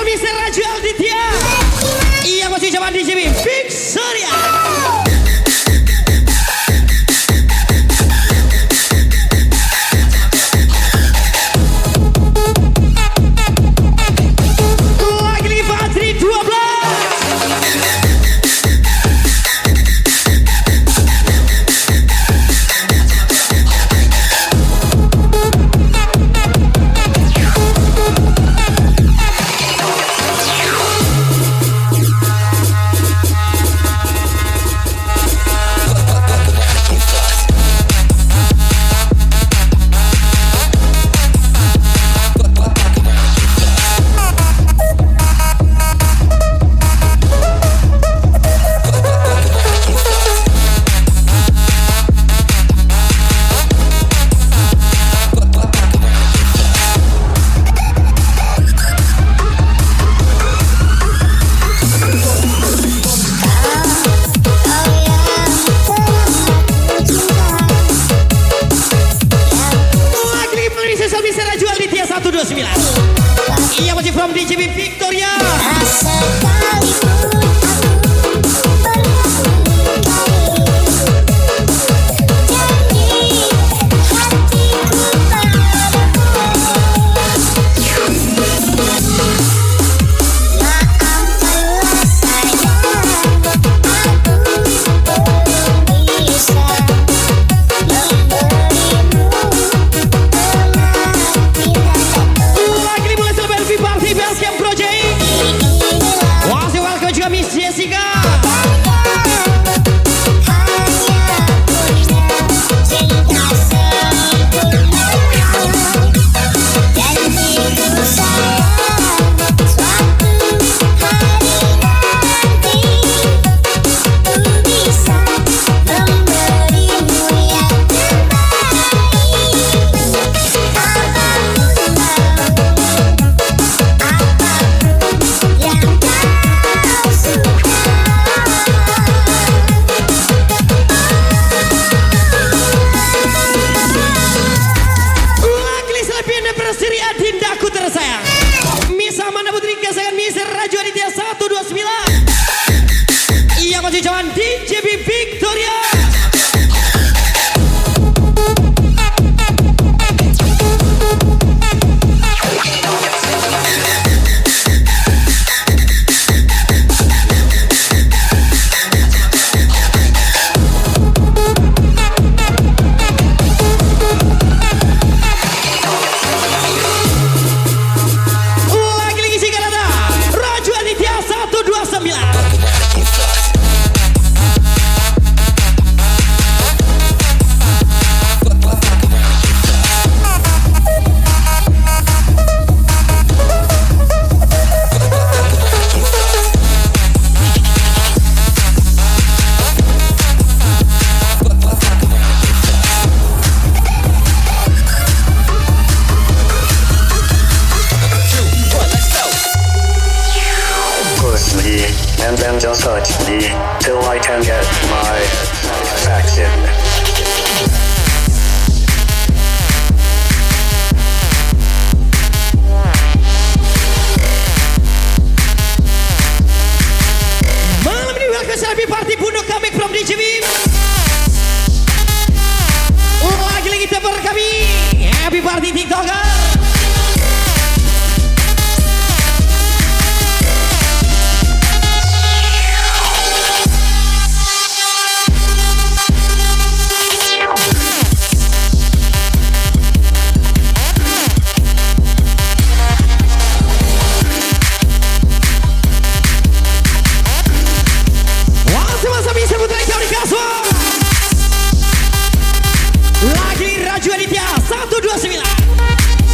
Mr. Raju Alditya. Iya masih zaman di sini Big Surya. Lagi Fadri 12. Iya masih from DJB Victoria. Jawan DJB Victoria. Lagi-lagi si Kanada Raju Aditya 129. And then just touch me till I can get my satisfaction. Malam ini welcome Selfie Party Bunuh kami from DJB. Lagi-lagi tepar kami Happy Party TikToker. Lagi Raju Aditya 129.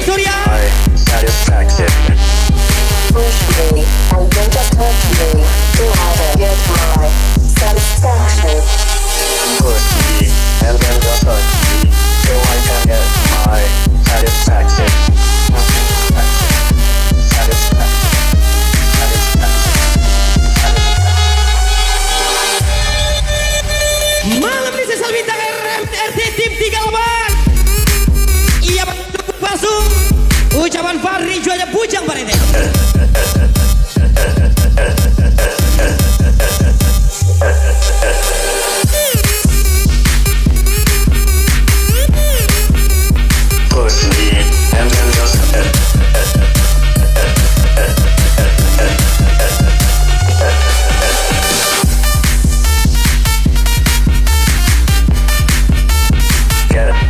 Victoria. my satisfaction. Push me, and then just touch me, till I get my satisfaction. Push me and then just touch me till I can get my satisfaction. Malam ini sesal bintang RT tim 38. Iya pasung. Ucapan Fahri jualnya bujang Pak Rete. Push me and then just get my get my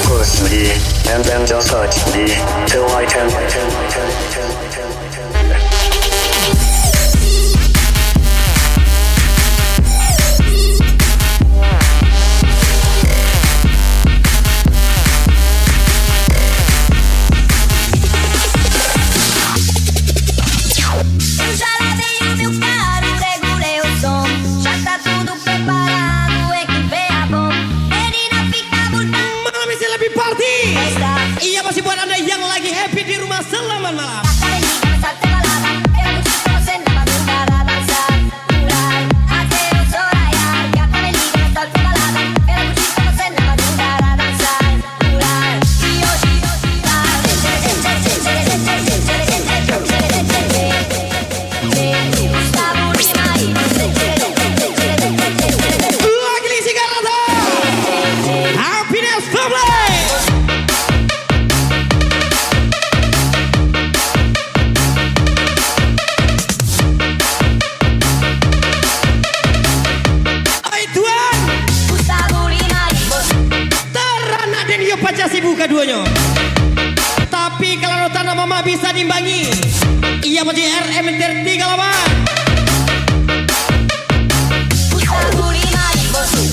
push me and then just touch me till I can. Eu já lavei o meu carro, regulei o som. Já tá tudo preparado, é que vem a bom. Menina fica bonita. Malam ini lebih party. Está. Iya masih buat anda yang lagi happy di rumah, selamat malam. Salte balada, quero curtir com você na madrugada, dançar, pular, até o sol raiar. Gata me liga, salte balada, quero curtir com você na madrugada, dançar, pular. E hoje vai. Gustavo Lima e você. Lagi isi garada. Happiness family. Oi tuan, Gustavo Lima e você. Tarana dan Yo Pancasibu keduanya. Tapi kalau tanah mama bisa dimbangi. Iya masih RM 38. Gustavo Lima e você.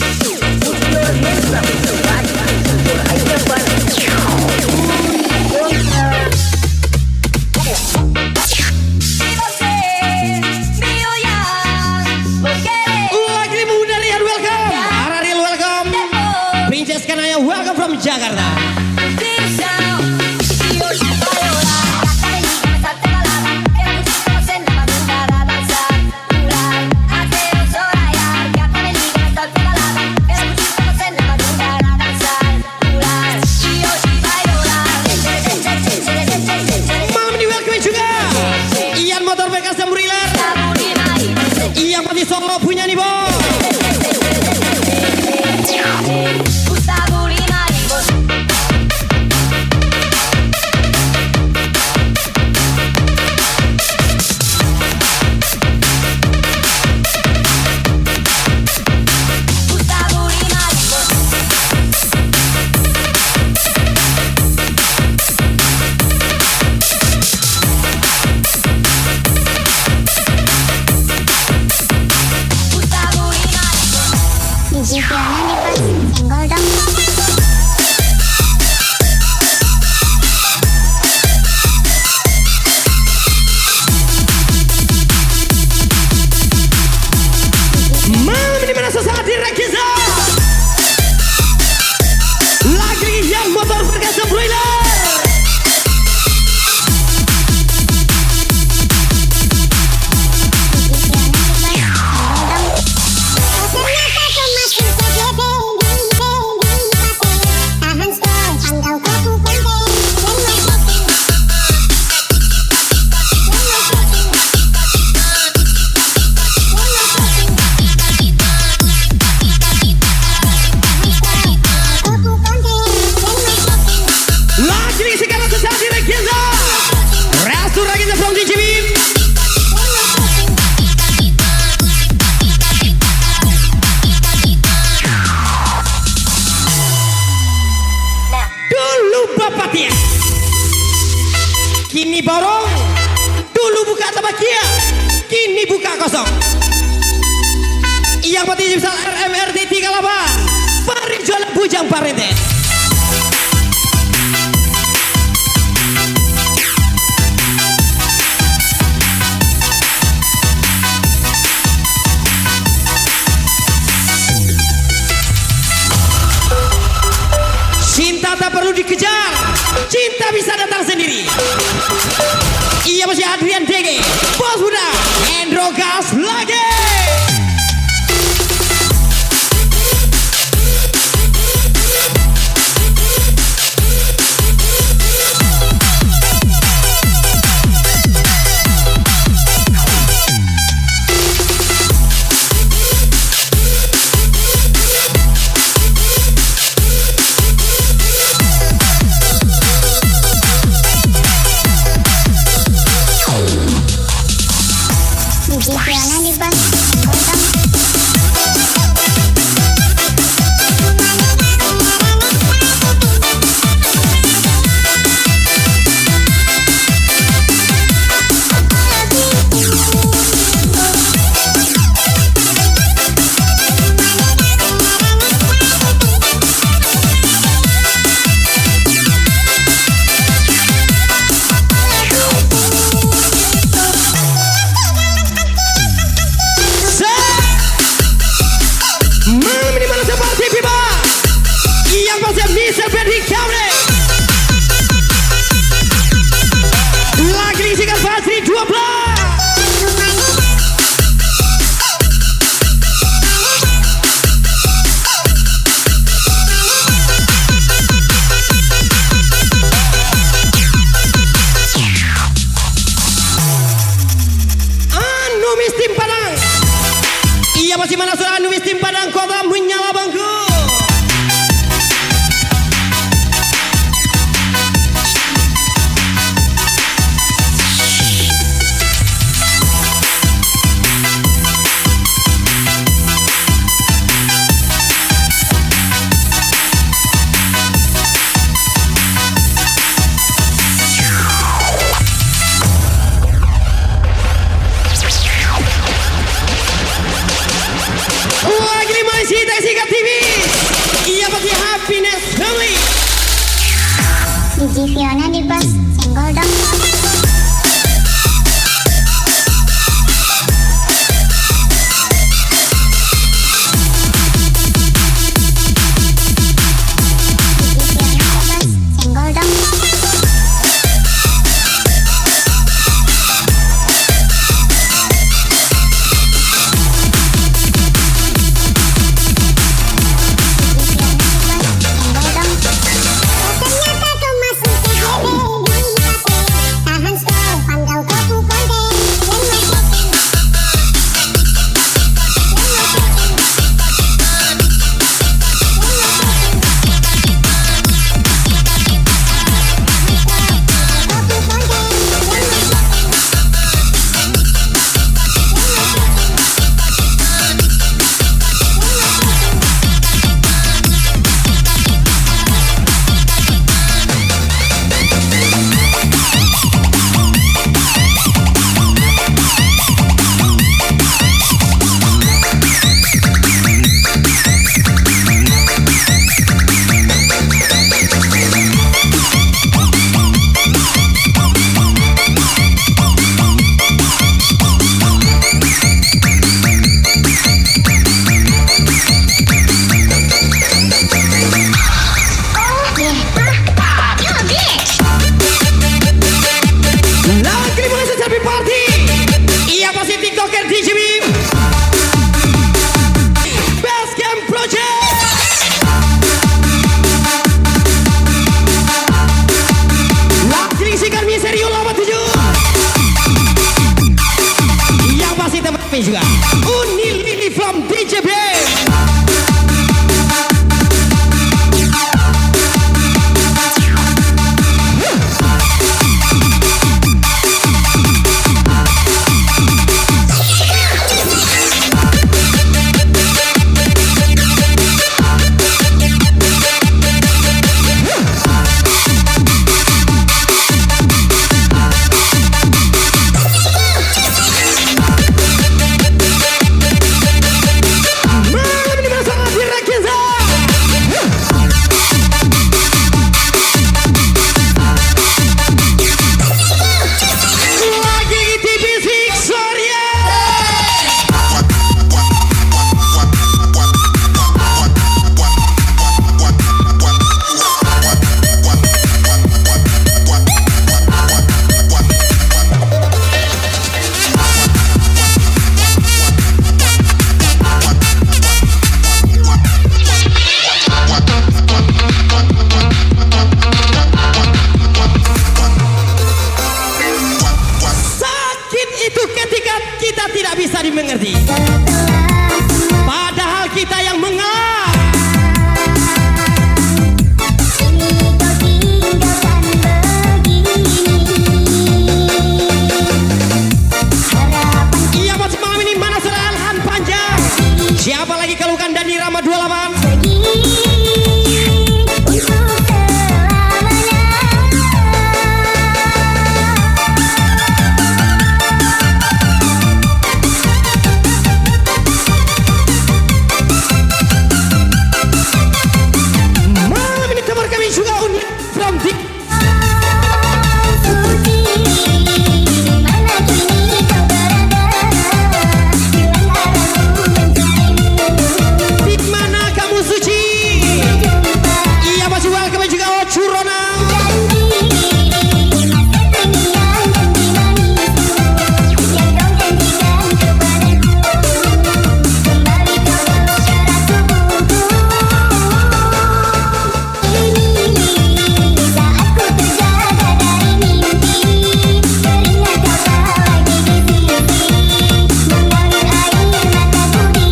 Se você me olhar, vou querer Lagi muda Rian welcome. Araril welcome. Princess Kanaya welcome from Jakarta. curtição. E hoje vai rolar. Gata me liga, mas salte balada. Quero curtir com você na madrugada, dançar, pular, até o sol raiar. Gata me liga, mas salte balada. Quero curtir com você na madrugada, dançar, pular. E hoje vai rolar. Malam ini welcome juga. Ian motor bekas dan Muriler. Gustavo Lima e você. Iya masih solo punya nih bos. Gustavo Lima e você. Gustavo Lima e você. Gustavo Lima e você. Biji piana dipasang senggol dong. Malam ini mana sesaat di Rekiza. Lagi yang motor bekas dan Muriler. borong. Dulu buka tabakia, kini buka kosong. Yang penting misal RMRT 38 Parijola Bujang Parente. Cinta tak perlu dikejar, cinta bisa datang sendiri. Iya masih Adrian DG, Bos Buda, Endro Gas lagi. Fiona di bang senggol dong. Mr. Benny County lagi diisikan Fazri 12. Anumis Tim Padang. Iya masih mana suara Anumis Tim Padang kota menyala bangku. TV. Iya bagi Happiness Family. Biji Fiona di bang senggol dong. Galukan dan Irama 28. Pergi untuk selamanya. Malam ini kabar kami juga unik from the Suci, mana kini kau berada? Hilang arahmu mencarimu. di mana kamu Suci? Jumpa Iya masih welcome juga Curona. janji masa terngiang janji manismu yang kau janjikan kepadaku. Kembali kau bawa ke tubuhku. Ini saat ku terjaga dari mimpi, teringat kau tak lagi di sisi, mengalir air mataku di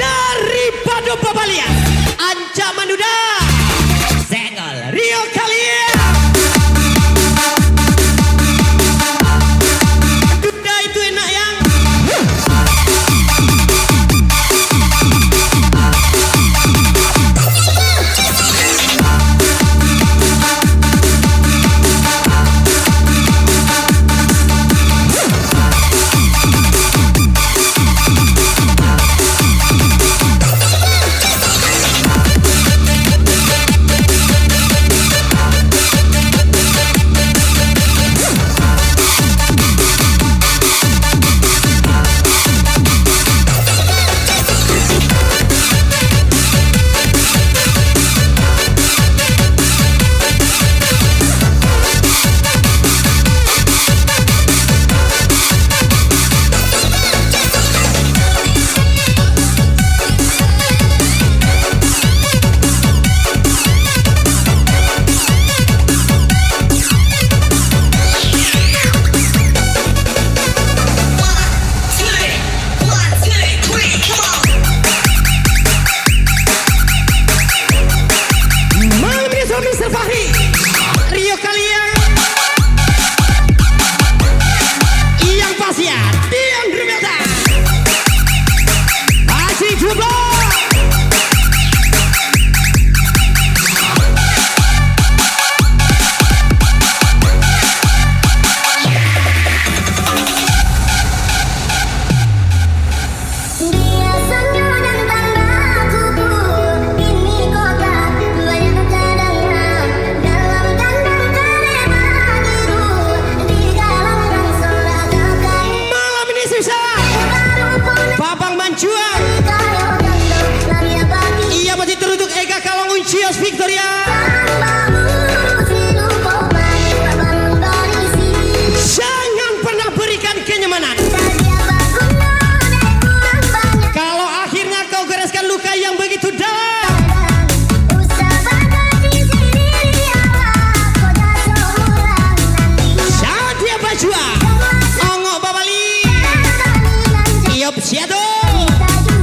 Dari Pado Babalia, Ancaman Duda, Senggol Rio kalian. Duda itu enak yang malam ini sama Mr. Fahri, Rio kalian. Yang pasti ya, Dian Grimeta, Asri Jublo. Biasanya dan tanda kubur ini kota banyak cadangan dalam kandang karema biru di kalangan sorak kakai Malam ini susah, baru pun Babang Mancuan. kayo gandong lamia pagi Ia masih teruntuk Eka Kalongun Cios Victoria. tanpamu silupo manis bangun barisi Jangan pernah berikan kenyamanan. saja bakuno dan kurang banyak Kalau akhirnya kau goreskan luka yang begitu dalam. usah batasi sendiri awak kota seorang nanti Sadia Bajua, Ongok Babali, Iop Siado. kita juga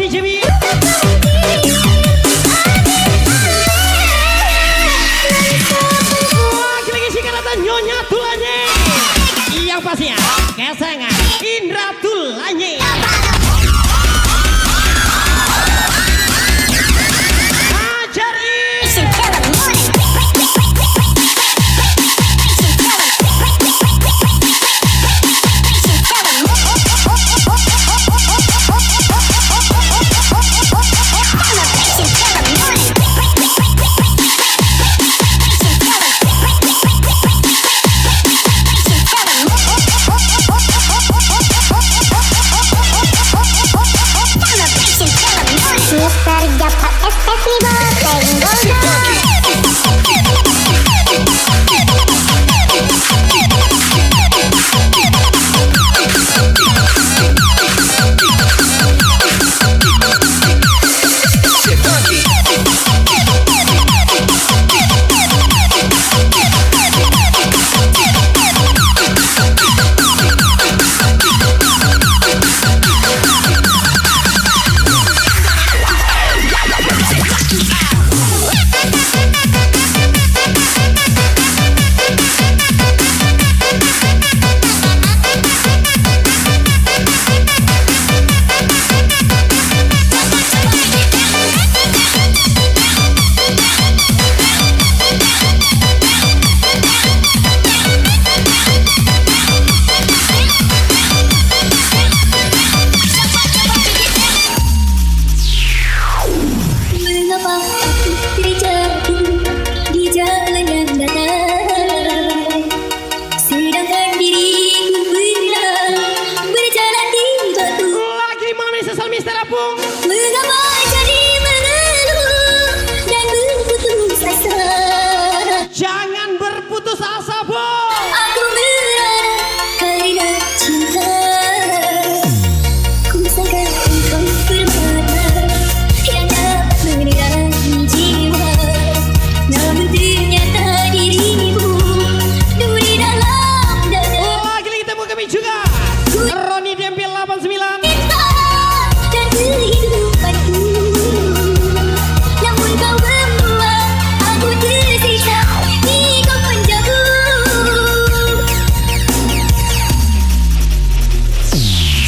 DJ B. Lagi-lagi singkatan Nyonya Tulanye. Yang pastinya kesengan Indra Tulanye. Jangan berputus asa, Bu. Aku berharap karena cinta. Ku sangka engkau permata yang dapat menerangi jiwa. Namun ternyata dirimu duri dalam dada. Lagi-lagi temu kami juga Roni Dempil 89. Cinta dan kehidupanku. Namun kau membuat aku tersiksa. Kau menjauh.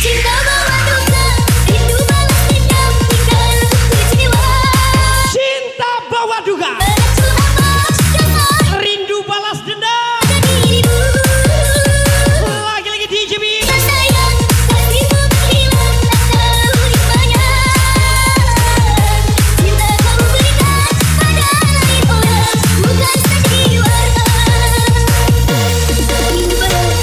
Cinta bawa duka, rindu balas dendam, tinggal kecewa. Cinta bawa duga, Berlaku amat damai rindu balas dendam. dirimu. Lagi-lagi DJ B. Sayang, kasihmu menghilang, tak tahu di mana. Cinta kau berikan pada lain orang, bukan sandiwara. Rindu balas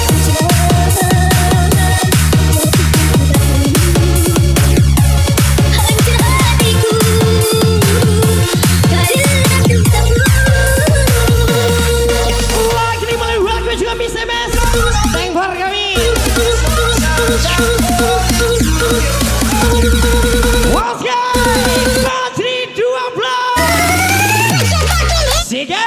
hancur hatiku karena cintamu. Lagi-lagi melalui waktu juga Miss MS. Thank for kami. Wasga Fajri 12. Sige.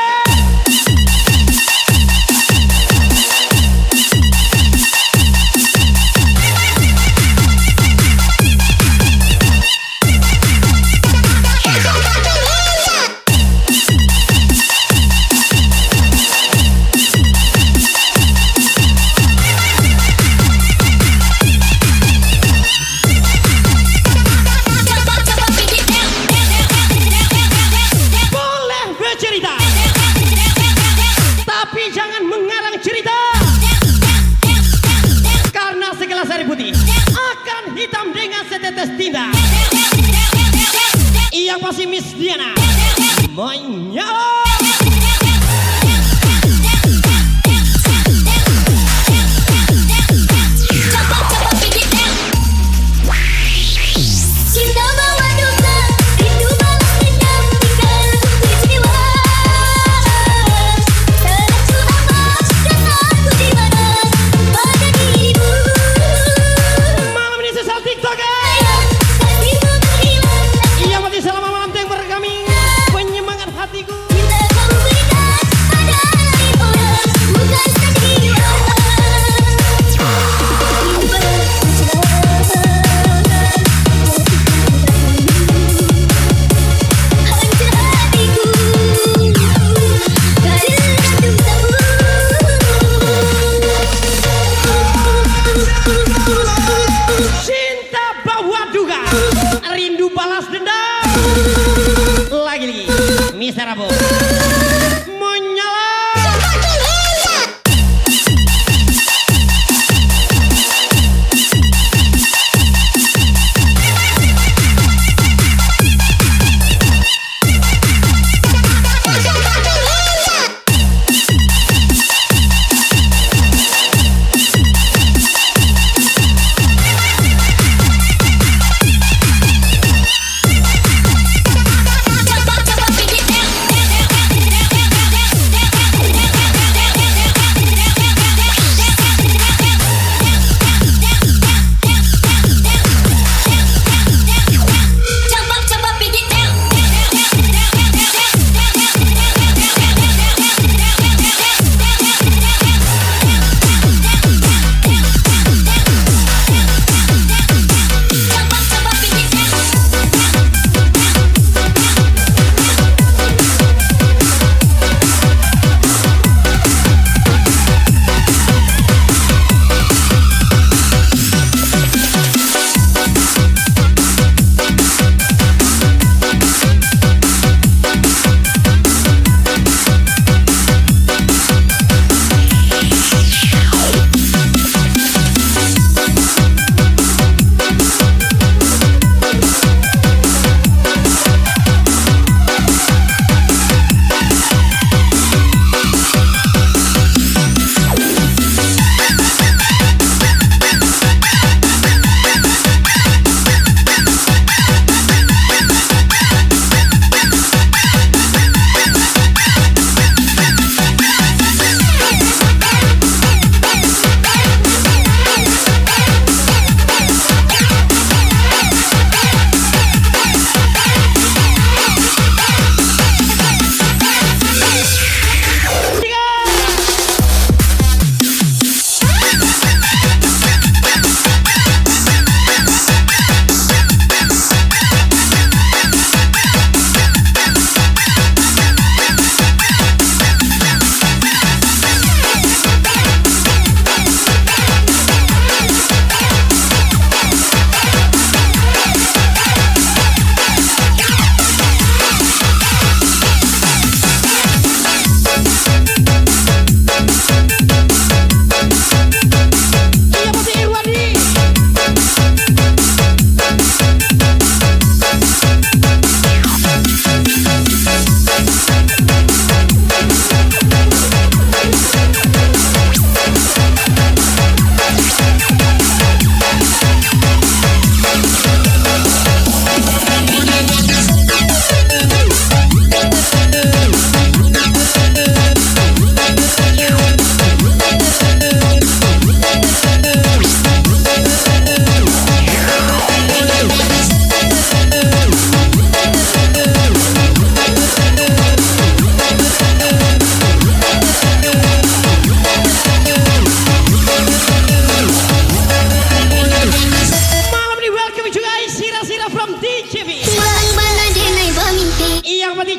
Boleh bercerita, tapi jangan mengarang cerita. Karena segelas air putih akan hitam dengan setetes tinta. Yang pasti Miss Diana menyala. Cinta bawa duka, rindu balas dendam, tinggal kecewa. Salahku amat, dosaku di mana pada dirimu. Malam ini sesal TikTok, Sayang, kasihmu menghilang, Yang mati selama malam teng kami penyemangat hatiku. cinta balas dendam. Lagi-lagi, Mr. Rabo menyala.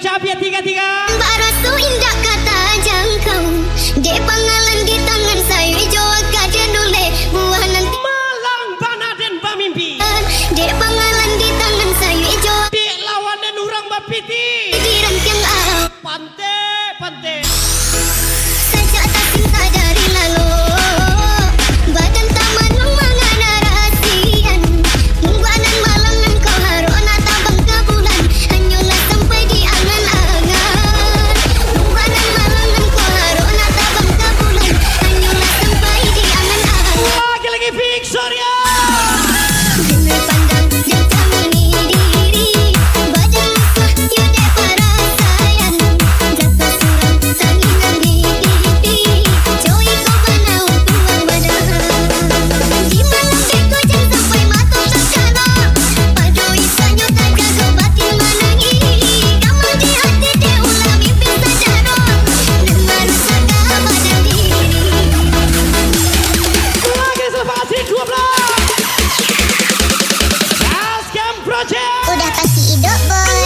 Capia 33. Mbak Rasu indah kata jangkau. Dek pangalan di tangan saya Jawa kaden dule buah nanti Malang Bana dan Bamimpi. Dek pangalan di tangan saya Jawa Dek lawan dan urang bapiti. di rantiang alam. Pante, pante. Sajak tak cinta dari lalu. Badan taman mengana rahasian. Mungguanan malangan kau harona tabang ke bulan. Hanyolah sampai di angan-angan. Mungguanan malangan kau harona tabang ke bulan. Hanyolah sampai di angan-angan. Lagi-lagi Victoria. Bener pandang dan tamini diri. Badan mesra tiada perasaan. Jatuh suram salingan gigi. Joy kau banau tuang badan. Di malam beko jam sampai mata terkala. Padoi sanyo tak jaga batin menangi. Kamu di hati dia ulah mimpi sadaro. Dan manusia badan diri. Lagi Salvasi 12. Gascam Project. Udah pasti hidup boy.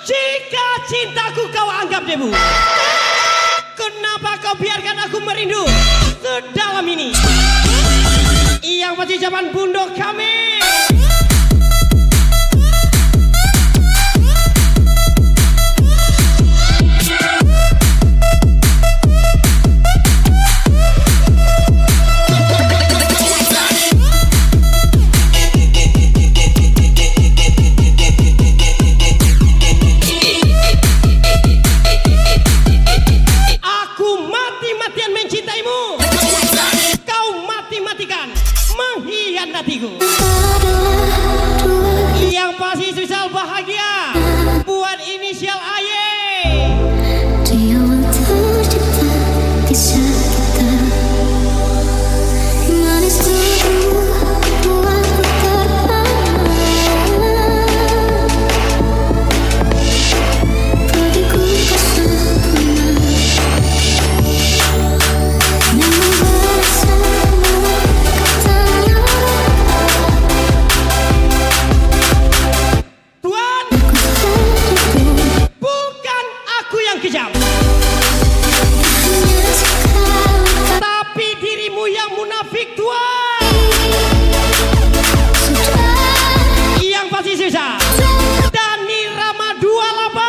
Jika cintaku kau anggap debu, kenapa kau biarkan aku merindu sedalam ini? Yang pasti zaman bundok kami. Aku mati-matian mencintaimu. Kau mati-matikan mengkhianatiku. Yang pasti spesial bahagia buat inisial AY. Dia yang tercipta kisah kita, manis dulu buatku terpana. Bagiku kau sempurna, namun bersama katanya Tuan, bukan aku yang kejam, hanya sekali tapi dirimu yang munafik, Tuan. sudah. Yang pasti spesial Dani Rama 28.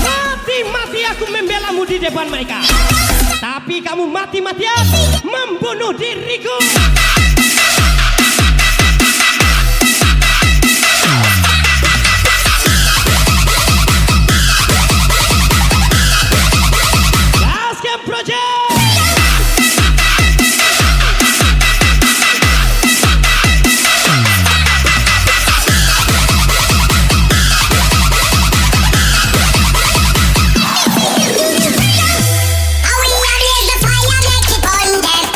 Mati-mati aku membelamu di depan mereka, tapi kamu mati-matian membunuh diriku. Basket Project. Are we ready? The fire make it on deck.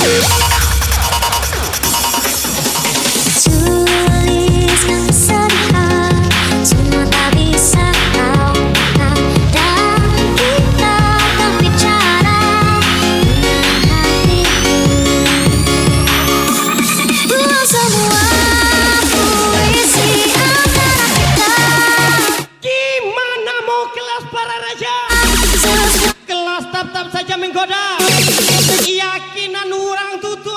Tulis sedihah, semua tak bisa kau dan kita akan bicara dengan hatiku. Buang semua puisi antara kita. Gimana mau kelas para raja? Kelas tap-tap saja menggoda. Keyakinan orang tutu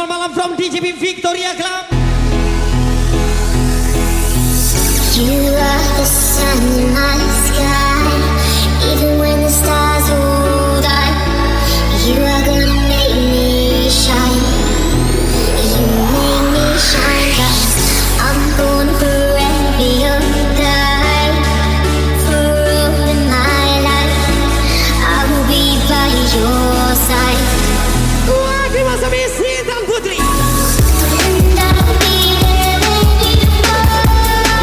selamat malam from DJB Victoria Club. You are the sun in my sky, even when the stars are dark. You are gonna make me shine. You make me shine, but I'm gonna forever your guide. For all of my life, I will be by your side. Lagi masa misi dan putri. And I'll be there when you go.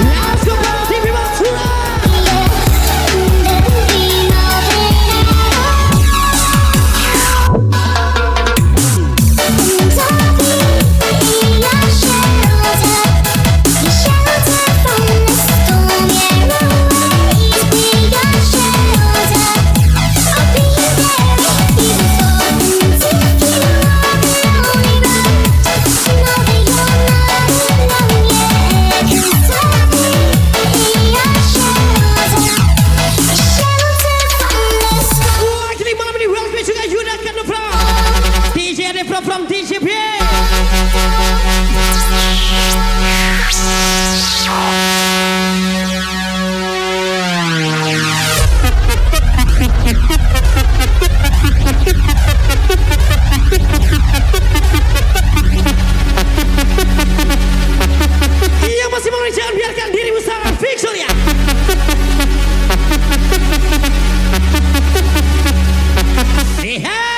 Let's go party people tonight. Lagi malam ini welcome juga Yuda Kanupra. DJ Adefra from DJB. Iya masih mau jangan biarkan dirimu sangat Victoria. Hey, hey.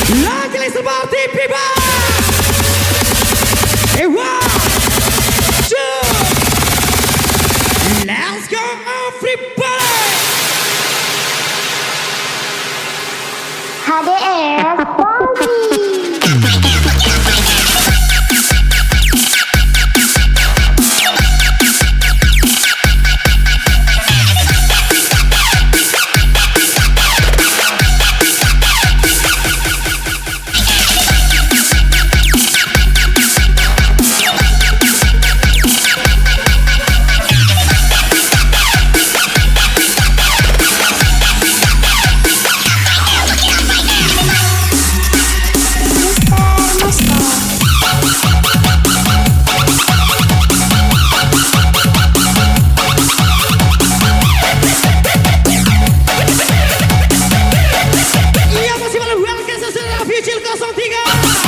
Lagi seperti pipa. One, two, let's go everybody. HDR Iya masih malam welcome sesudah Fusil 03.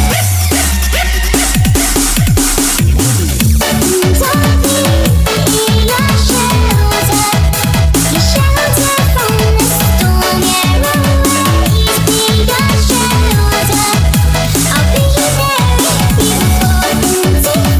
I'll be there before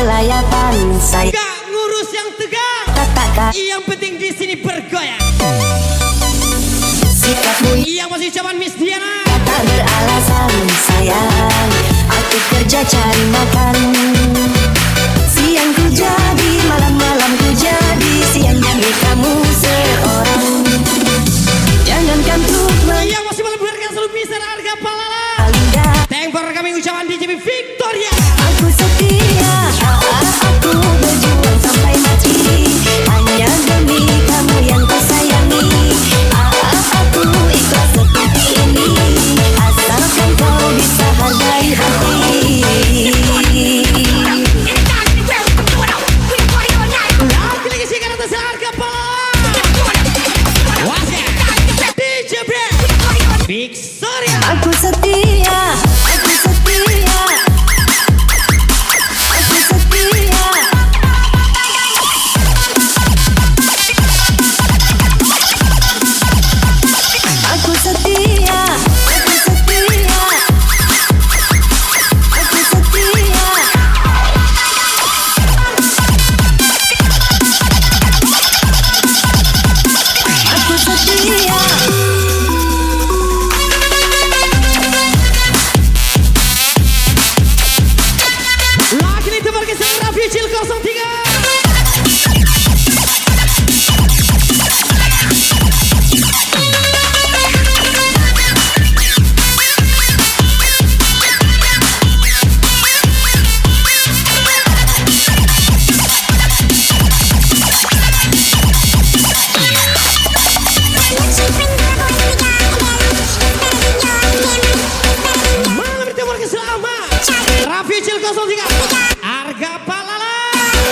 kelayapan saya Gak ngurus yang tegang, katakan yang penting di sini bergoyang. sikapmu Yang masih ucapan Miss Diana. tak beralasan sayang. Aku kerja cari makan, siang ku jadi, malam-malam ku jadi, siang jadi kamu seorang. Jangankan untuk Yang masih meleburkan seluruh Mister Harga Palala. mengalindah, Tempor kami ucapan DJP Victoria. aku setia, aku berjuang sampai mati, hanya demi kamu yang ku sayangi. Aku ikhlas seperti ini, asalkan kau bisa hargai hati. Lagi-lagi sih kan atas Harga Palala. Wasnya DJP Victoria. Aku setia, aku setia, aku setia. Aku setia, aku setia, aku setia. Aku setia. Lagi nih teman kisah Raffi Cil 03. Malam ini teman kisah Raffi Cil 03. Harga Palala.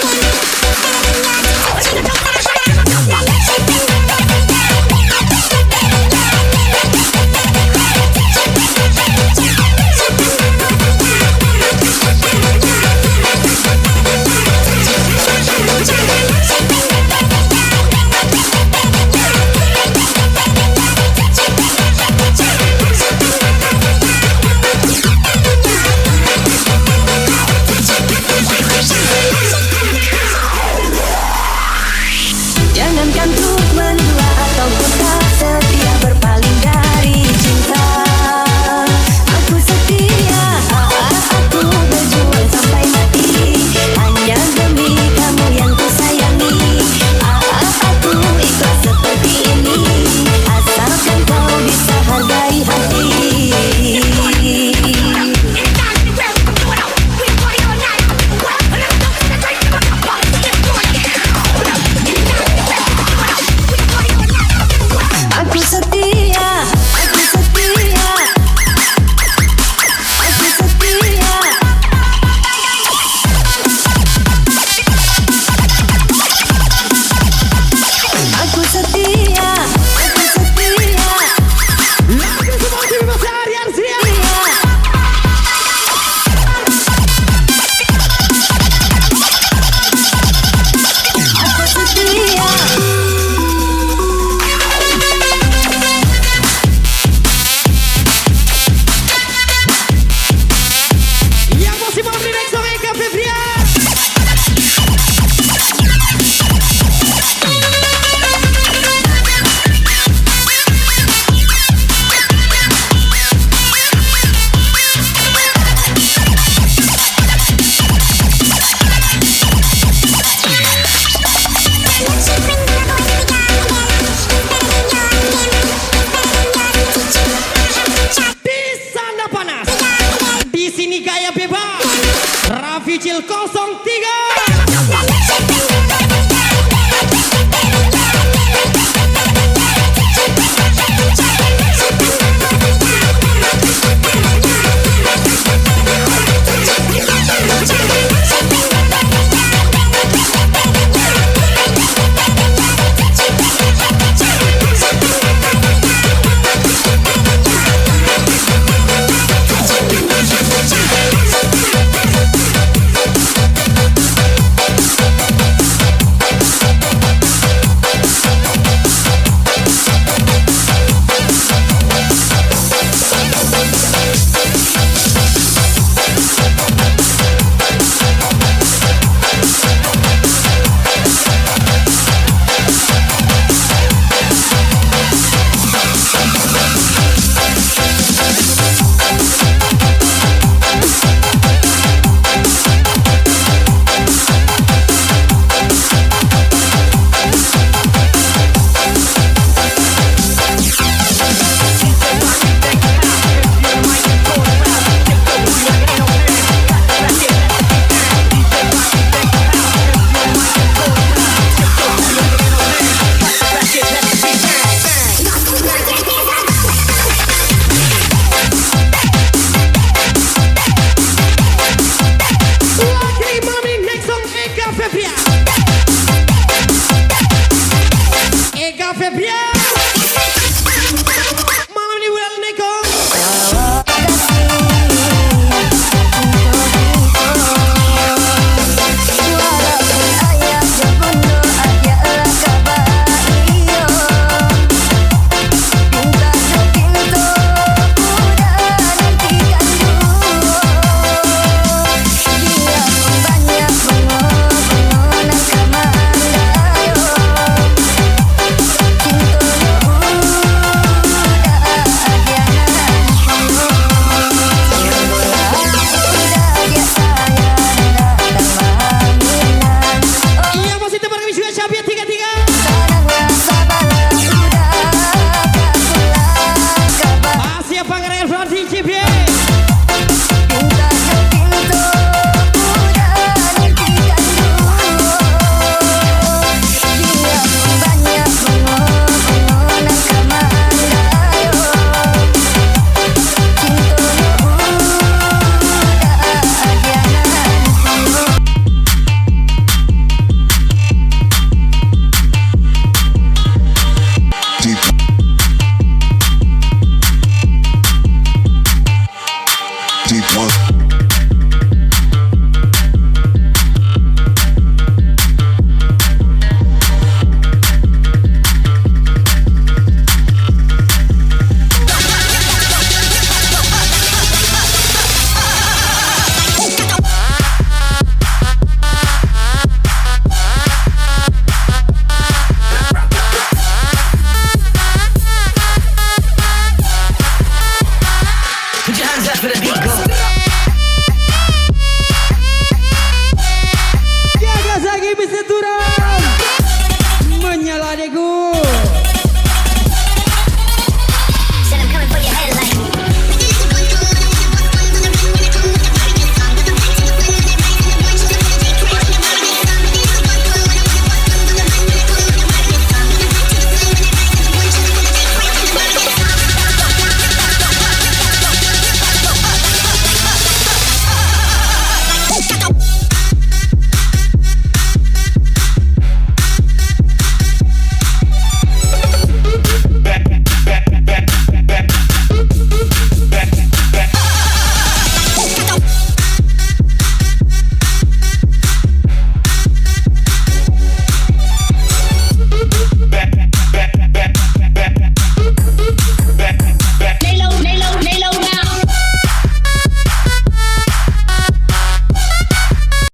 lagi bisa turun.